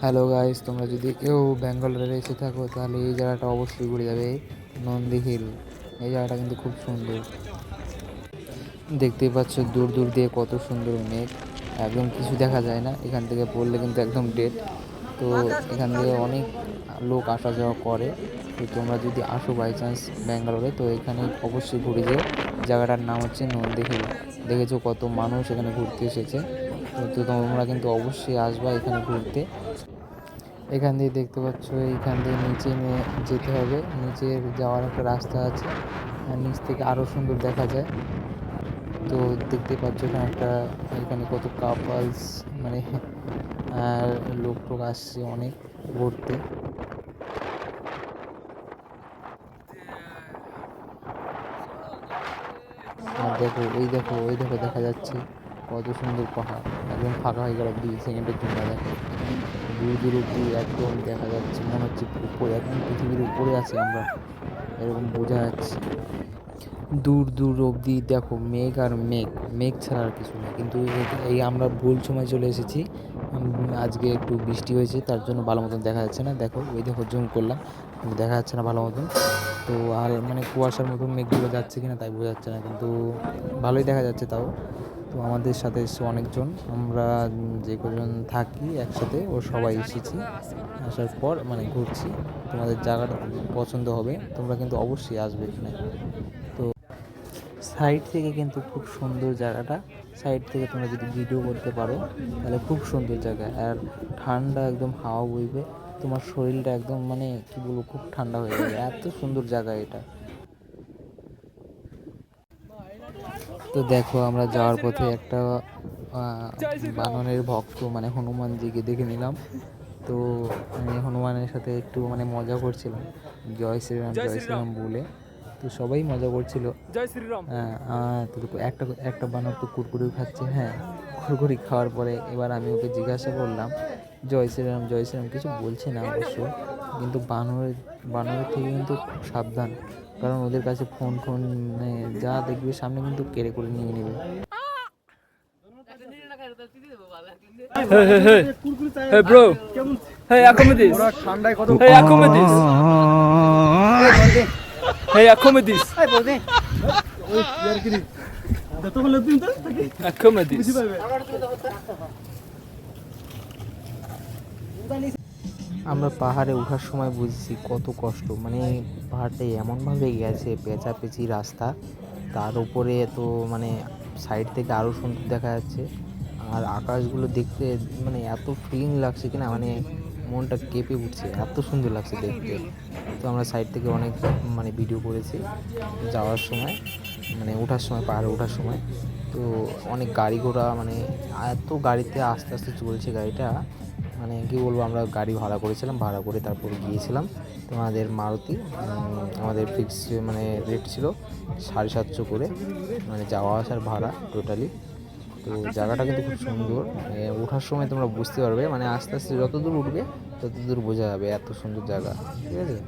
Hello guys, তোমরা যদি কেউ ব্যাঙ্গালোরে এসে থাকো তাহলে এই জায়গাটা অবশ্যই ঘুরে যাবে। নন্দী হিল, এই জায়গাটা কিন্তু খুব সুন্দর। দেখতেই পাচ্ছ দূর দূর দিয়ে কত সুন্দর মেঘ, একদম কিছু দেখা যায় না। এখান থেকে পড়লে কিন্তু একদম ডেড। তো এখান থেকে অনেক লোক আসা যাওয়া করে। তো তোমরা যদি আসো বাই চান্স ব্যাঙ্গালোরে, তো এখানে অবশ্যই ঘুরে যেও। জায়গাটার নাম হচ্ছে নন্দী হিল। দেখেছো কত মানুষ এখানে ঘুরতে এসেছে। তো তোমরা কিন্তু অবশ্যই আসবা এখানে ঘুরতে। এখান দিয়ে দেখতে পাচ্ছ, এইখান দিয়ে নিচে যেতে হবে। নিচে যাওয়ার একটা রাস্তা আছে, আর নিচ থেকে আরও সুন্দর দেখা যায়। তো দেখতে পাচ্ছ এখানে কত কাপলস, মানে আর লোক টোক আসছে অনেক ঘুরতে। আর দেখো ওই দেখো দেখা যাচ্ছে কত সুন্দর পাহাড়। একদম ফাঁকা হয়ে গেল 2 সেকেন্ডের জন্য। দেখো দূর দূর অব্দি একদম দেখা যাচ্ছে, মনে হচ্ছে উপরে, একদম পৃথিবীর উপরে আছি আমরা, এরকম বোঝা যাচ্ছে। দূর দূর অবধি দেখো মেঘ আর মেঘ, মেঘ ছাড়া আর কিছু নেই। কিন্তু এই আমরা ভুল সময় চলে এসেছি। আজকে একটু বৃষ্টি হয়েছে, তার জন্য ভালো মতন দেখা যাচ্ছে না। দেখো ওই দেখো, জুম করলাম কিন্তু দেখা যাচ্ছে না ভালো মতন। তো আর মানে কুয়াশার মতন মেঘগুলো যাচ্ছে কিনা তাই বোঝা যাচ্ছে না, কিন্তু ভালোই দেখা যাচ্ছে তাও। তো আমাদের সাথে এসছে অনেকজন, আমরা যে কজন থাকি একসাথে ও সবাই এসেছি। আসার পর মানে ঘুরছি। তোমাদের জায়গাটা পছন্দ হবে, তোমরা কিন্তু অবশ্যই আসবে এখানে। তো সাইড থেকে কিন্তু খুব সুন্দর জায়গাটা। সাইড থেকে তোমরা যদি ভিডিও করতে পারো তাহলে খুব সুন্দর জায়গা। আর ঠান্ডা একদম হাওয়া বইবে, তোমার শরীরটা একদম মানে কি বলবো, খুব ঠান্ডা হয়ে যাবে, এত সুন্দর জায়গা এটা। তো দেখো আমরা যাওয়ার পথে একটা বানরের ভক্ত মানে হনুমানজিকে দেখে নিলাম। তো আমি হনুমানের সাথে একটু মানে মজা করছিলাম, জয় শ্রীরাম জয় শ্রীরাম বলে। তো সবাই মজা করছিল। জয় শ্রীরাম। হ্যাঁ, তো একটা একটা বানর তো কুরকুরি খাচ্ছে। হ্যাঁ, কুরকুরি খাওয়ার পরে এবার আমি ওকে জিজ্ঞাসা করলাম জয় শ্রীরাম, কিছু বলছে না অবশ্য। কিন্তু বানরের থেকে কিন্তু খুব সাবধান, কারণ ওদের কাছে ফোন ফোন মানে যা দেখবে সামনে কিন্তু কেড়ে করে নিয়ে নেবে। Hey, hey, hey. Hey, bro. Hey, accommodate. Hey, accommodate. Hey, accommodate. Accommodate. আমরা পাহাড়ে ওঠার সময় বুঝছি কত কষ্ট, মানে পাহাড়টা এমনভাবে গেছে, পেঁচাপেচি রাস্তা, তার উপরে তো মানে সাইড থেকে আরও সুন্দর দেখা যাচ্ছে। আর আকাশগুলো দেখতে মানে এত ফিলিং লাগছে কিনা, মানে মনটা কেঁপে উঠছে, এত সুন্দর লাগছে দেখতে। তো আমরা সাইড থেকে অনেক মানে ভিডিও করেছি যাওয়ার সময়, মানে ওঠার সময়, পাহাড়ে ওঠার সময়। তো অনেক গাড়ি ঘোড়া, মানে এত গাড়িতে আস্তে আস্তে চলছে গাড়িটা, মানে কী বলবো। আমরা গাড়ি ভাড়া করেছিলাম, ভাড়া করে তারপর গিয়েছিলাম। তো আমাদের মারুতি, আমাদের ফিক্স মানে রেট ছিল 750 করে, মানে যাওয়া আসার ভাড়া টোটালি। তো জায়গাটা কিন্তু খুব সুন্দর। ওঠার সময় তোমরা বুঝতে পারবে, মানে আস্তে আস্তে যত দূর উঠবে তত দূর বোঝা যাবে, এত সুন্দর জায়গা। ঠিক আছে।